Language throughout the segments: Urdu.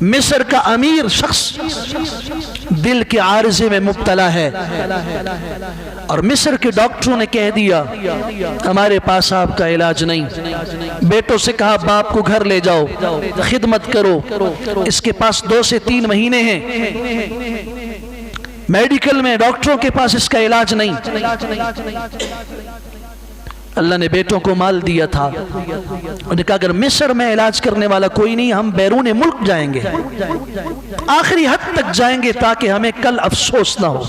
مصر کا امیر شخص دل کے عارضے میں مبتلا ہے، اور مصر کے ڈاکٹروں نے کہہ دیا ہمارے پاس آپ کا علاج نہیں۔ بیٹوں سے کہا باپ کو گھر لے جاؤ، خدمت کرو، اس کے پاس 2 سے 3 مہینے ہیں، میڈیکل میں ڈاکٹروں کے پاس اس کا علاج نہیں۔ اللہ نے بیٹوں کو مال دیا تھا، انہوں نے کہا اگر مصر میں علاج کرنے والا کوئی نہیں، ہم بیرون ملک جائیں گے، آخری حد تک جائیں گے تاکہ ہمیں کل افسوس نہ ہو۔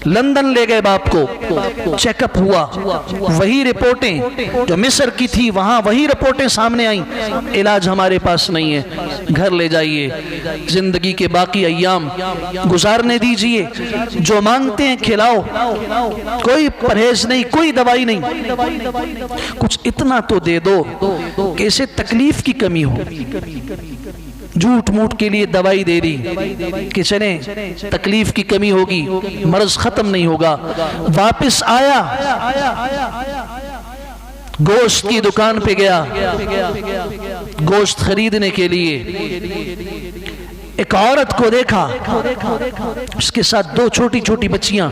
لندن لے گئے باپ کو، چیک اپ ہوا، وہی رپورٹیں جو مصر کی تھی وہاں وہی رپورٹیں سامنے آئیں، علاج ہمارے پاس نہیں ہے، گھر لے جائیے، زندگی کے باقی ایام گزارنے دیجئے، جو مانگتے ہیں کھلاؤ، کوئی پرہیز نہیں، کوئی دوائی نہیں، کچھ اتنا تو دے دو کہ اسے تکلیف کی کمی ہو۔ جھوٹ موٹ کے لیے دوائی دے دی کہ چلیں تکلیف کی کمی ہوگی، مرض ختم نہیں ہوگا۔ واپس آیا، گوشت کی دکان پہ گیا گوشت خریدنے کے لیے، ایک عورت کو دیکھا، اس کے ساتھ 2 چھوٹی چھوٹی بچیاں،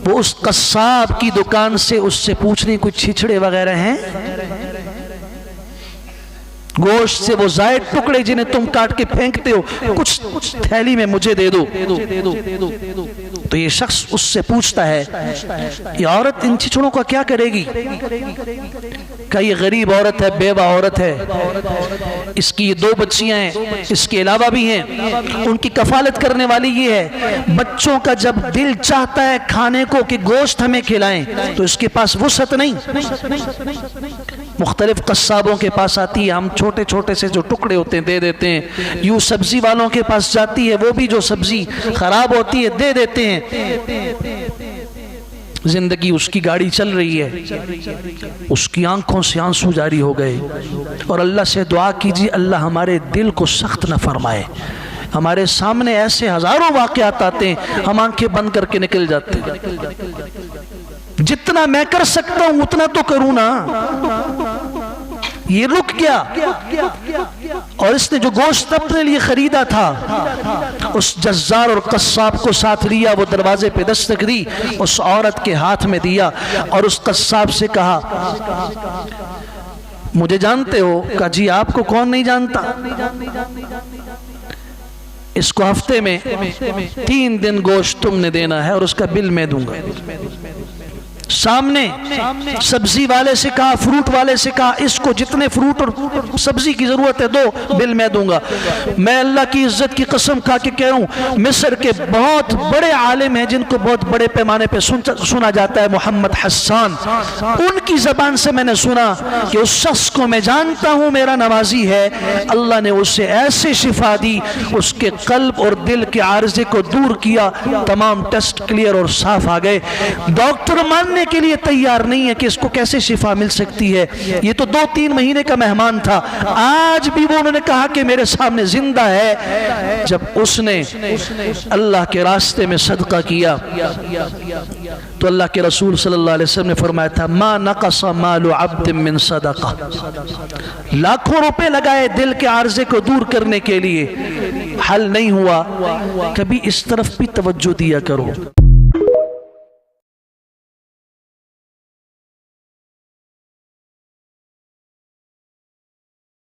وہ اس قصاب کی دکان سے اس سے پوچھ رہی کوئی چھچڑے وغیرہ ہیں؟ گوشت سے وہ زائد ٹکڑے جنہیں تم کاٹ کے پھینکتے ہو کچھ تھیلی میں مجھے دے دو۔ تو یہ شخص اس سے پوچھتا ہے یہ عورت ان چھچڑوں کا کیا کرے گی؟ کہ یہ غریب عورت ہے، بیوہ عورت ہے، اس کی یہ 2 بچیاں ہیں، اس کے علاوہ بھی ہیں، ان کی کفالت کرنے والی یہ ہے، بچوں کا جب دل چاہتا ہے کھانے کو کہ گوشت ہمیں کھلائیں تو اس کے پاس وسعت نہیں، مختلف قصابوں کے پاس آتی ہے، ہم چھوٹے چھوٹے سے جو ٹکڑے ہوتے ہیں دے دیتے ہیں، یوں سبزی والوں کے پاس جاتی ہے، وہ بھی جو سبزی خراب ہوتی ہے دے دیتے ہیں۔ زندگی اس کی گاڑی چل رہی ہے، اس کی آنکھوں سے آنسو جاری ہو گئے، اور اللہ سے دعا کیجیے اللہ ہمارے دل کو سخت نہ فرمائے۔ ہمارے سامنے ایسے ہزاروں واقعات آتے ہیں، ہم آنکھیں بند کر کے نکل جاتے ہیں۔ جتنا میں کر سکتا ہوں اتنا تو کروں نا، یہ رک گیا، اور اس نے جو گوشت اپنے لیے خریدا تھا اس جزار اور قصاب کو ساتھ لیا، وہ دروازے پہ دستک دی، اس عورت کے ہاتھ میں دیا، اور اس قصاب سے کہا مجھے جانتے ہو؟ کہا جی آپ کو کون نہیں جانتا، اس کو ہفتے میں 3 دن گوشت تم نے دینا ہے اور اس کا بل میں دوں گا۔ سامنے سبزی والے سے کہا، فروٹ والے سے کہا اس کو جتنے فروٹ اور سبزی کی ضرورت ہے دو، بل میں دوں گا۔ میں اللہ کی عزت کی قسم کھا کے کہہ رہا ہوں، مصر کے بہت بڑے عالم ہیں جن کو بہت بڑے پیمانے پہ سنا جاتا ہے، محمد حسان، ان کی زبان سے میں نے سنا کہ اس شخص کو میں جانتا ہوں میرا نوازی ہے، اللہ نے اسے ایسے شفا دی، اس کے قلب اور دل کے عارضے کو دور کیا، تمام ٹیسٹ کلیئر اور صاف آ گئے۔ ڈاکٹر ماننے کے لیے تیار نہیں ہے کہ اس کو کیسے شفا مل سکتی ہے، یہ تو 2-3 مہینے کا مہمان تھا، آج بھی وہ انہوں نے کہا کہ میرے سامنے زندہ ہے۔ جب اس نے اللہ کے راستے میں صدقہ کیا تو اللہ کے رسول صلی اللہ علیہ وسلم نے فرمایا تھا ما نقص مال عبد من صدقہ، لاکھوں روپے لگائے دل کے عارضے کو دور کرنے کے لیے، حل نہیں ہوا۔ کبھی اس طرف بھی توجہ دیا کرو۔